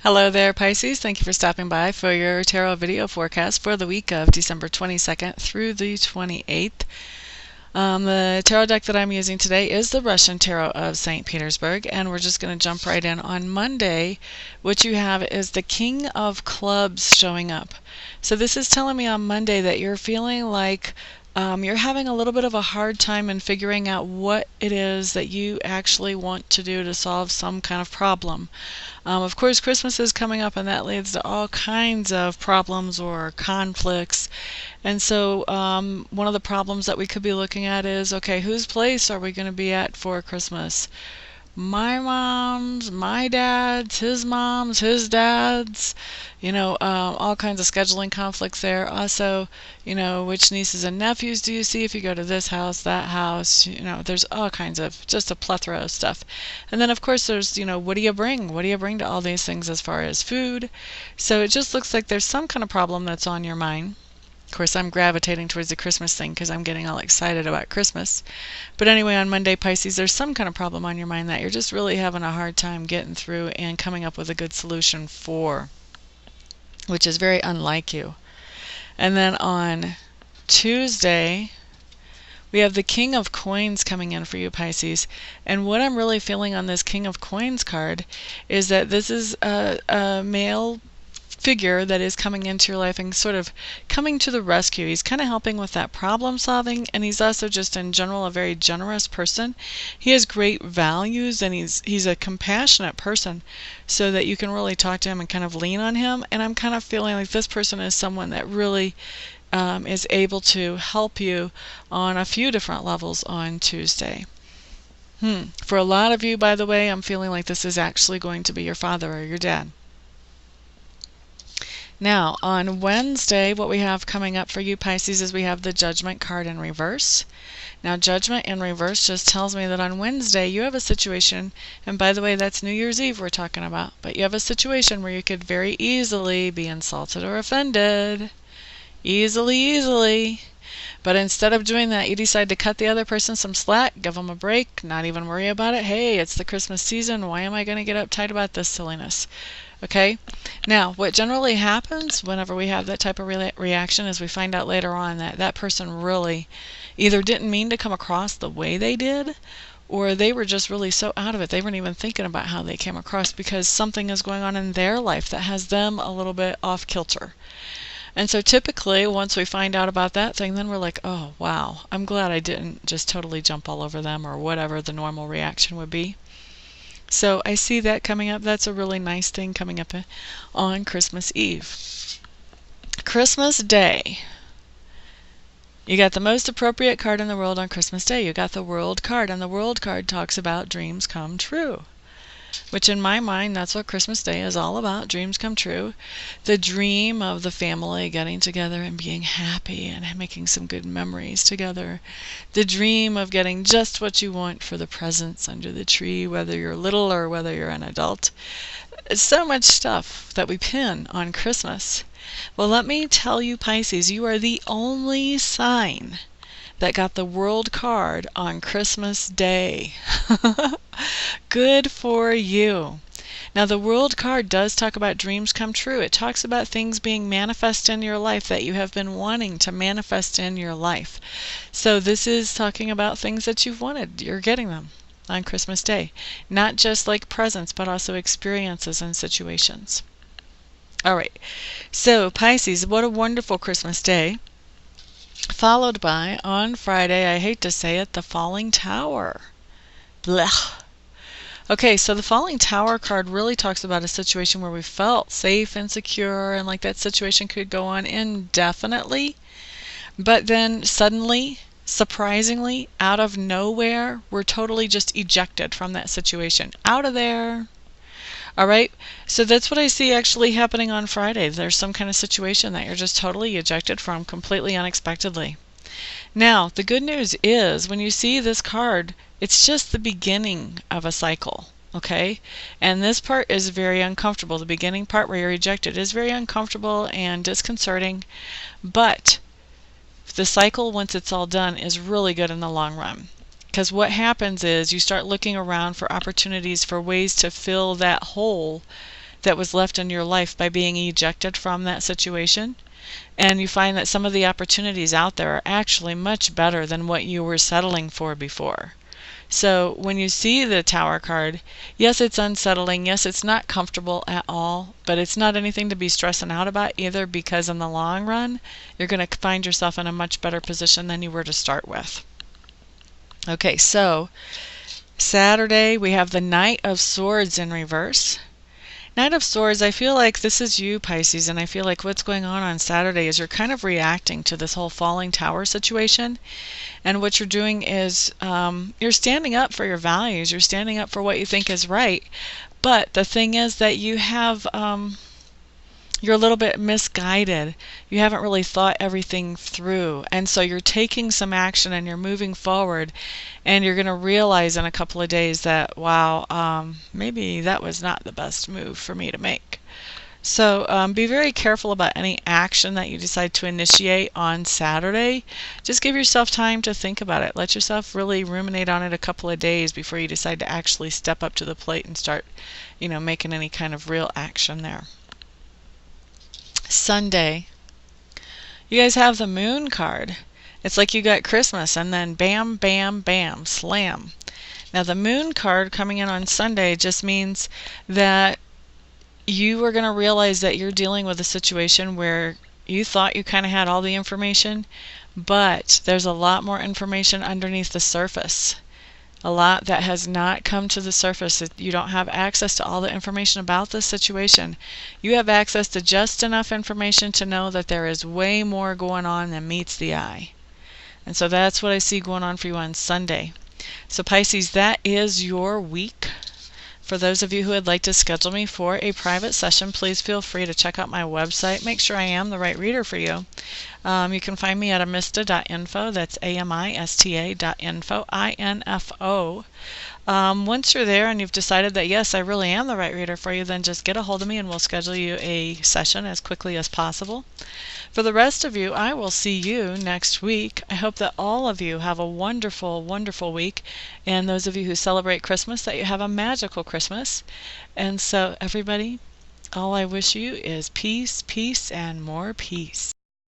Hello there, Pisces. Thank you for stopping by for your tarot video forecast for the week of December 22nd through the 28th. The tarot deck that I'm using today is the Russian Tarot of St. Petersburg, and we're just going to jump right in. On Monday, what you have is the King of Clubs showing up. So this is telling me on Monday that you're feeling like you're having a little bit of a hard time in figuring out what it is that you actually want to do to solve some kind of problem. Of course, Christmas is coming up, and that leads to all kinds of problems or conflicts. And so one of the problems that we could be looking at is, okay, whose place are we going to be at for Christmas? My mom's, my dad's, his mom's, his dad's, all kinds of scheduling conflicts there. Also, which nieces and nephews do you see if you go to this house, that house? There's all kinds of, just a plethora of stuff. And then, of course, there's, what do you bring? What do you bring to all these things as far as food? So it just looks like there's some kind of problem that's on your mind. Of course, I'm gravitating towards the Christmas thing because I'm getting all excited about Christmas. But anyway, on Monday, Pisces, there's some kind of problem on your mind that you're just really having a hard time getting through and coming up with a good solution for, which is very unlike you. And then on Tuesday, we have the King of Coins coming in for you, Pisces. And what I'm really feeling on this King of Coins card is that this is a male figure that is coming into your life and sort of coming to the rescue. He's kind of helping with that problem solving, and he's also just in general a very generous person. He has great values, and he's a compassionate person, so that you can really talk to him and kind of lean on him. And I'm kind of feeling like this person is someone that really is able to help you on a few different levels on Tuesday. For a lot of you, by the way, I'm feeling like this is actually going to be your father or your dad. Now, on Wednesday, what we have coming up for you, Pisces, is we have the Judgment card in reverse. Now, Judgment in reverse just tells me that on Wednesday you have a situation, and by the way, that's New Year's Eve we're talking about, but you have a situation where you could very easily be insulted or offended. Easily. But instead of doing that, you decide to cut the other person some slack, give them a break, not even worry about it. Hey, it's the Christmas season. Why am I going to get uptight about this silliness? Okay, now what generally happens whenever we have that type of reaction is we find out later on that that person really either didn't mean to come across the way they did, or they were just really so out of it they weren't even thinking about how they came across because something is going on in their life that has them a little bit off kilter. And so typically once we find out about that thing, then we're like, oh wow, I'm glad I didn't just totally jump all over them or whatever the normal reaction would be. So I see that coming up. That's a really nice thing coming up on Christmas Eve. Christmas Day. You got the most appropriate card in the world on Christmas Day. You got the World card, and the World card talks about dreams come true. Which in my mind, that's what Christmas Day is all about, dreams come true. The dream of the family getting together and being happy and making some good memories together. The dream of getting just what you want for the presents under the tree, whether you're little or whether you're an adult. So much stuff that we pin on Christmas. Well, let me tell you, Pisces, you are the only sign that got the World card on Christmas Day. Good for you. Now, the World card does talk about dreams come true. It talks about things being manifest in your life that you have been wanting to manifest in your life. So this is talking about things that you've wanted. You're getting them on Christmas Day. Not just like presents, but also experiences and situations. All right. So, Pisces, what a wonderful Christmas Day. Followed by, on Friday, I hate to say it, the Falling Tower. Blech. Okay, so the Falling Tower card really talks about a situation where we felt safe and secure, and like that situation could go on indefinitely, but then suddenly, surprisingly, out of nowhere, we're totally just ejected from that situation. Out of there. All right, so that's what I see actually happening on Friday. There's some kind of situation that you're just totally ejected from completely unexpectedly. Now, the good news is when you see this card, it's just the beginning of a cycle, okay? And this part is very uncomfortable. The beginning part where you're ejected is very uncomfortable and disconcerting, but the cycle, once it's all done, is really good in the long run. Because what happens is you start looking around for opportunities for ways to fill that hole that was left in your life by being ejected from that situation. And you find that some of the opportunities out there are actually much better than what you were settling for before. So when you see the Tower card, yes, it's unsettling. Yes, it's not comfortable at all, but it's not anything to be stressing out about either, because in the long run, you're going to find yourself in a much better position than you were to start with. Okay, so Saturday we have the Knight of Swords in reverse. Knight of Swords, I feel like this is you, Pisces, and I feel like what's going on Saturday is you're kind of reacting to this whole falling tower situation. And what you're doing is you're standing up for your values. You're standing up for what you think is right. But the thing is that you have you're a little bit misguided. You haven't really thought everything through. And so you're taking some action and you're moving forward, and you're going to realize in a couple of days that, wow, maybe that was not the best move for me to make. So be very careful about any action that you decide to initiate on Saturday. Just give yourself time to think about it. Let yourself really ruminate on it a couple of days before you decide to actually step up to the plate and start, making any kind of real action there. Sunday, you guys have the Moon card. It's like you got Christmas and then bam, bam, bam, slam. Now the Moon card coming in on Sunday just means that you are going to realize that you're dealing with a situation where you thought you kind of had all the information, but there's a lot more information underneath the surface. A lot that has not come to the surface. You don't have access to all the information about this situation. You have access to just enough information to know that there is way more going on than meets the eye. And so that's what I see going on for you on Sunday. So Pisces, that is your week. For those of you who would like to schedule me for a private session, please feel free to check out my website. Make sure I am the right reader for you. You can find me at amista.info. That's amista.info, I-N-F-O. Once you're there and you've decided that, yes, I really am the right reader for you, then just get a hold of me and we'll schedule you a session as quickly as possible. For the rest of you, I will see you next week. I hope that all of you have a wonderful, wonderful week. And those of you who celebrate Christmas, that you have a magical Christmas. And so, everybody, all I wish you is peace, peace, and more peace.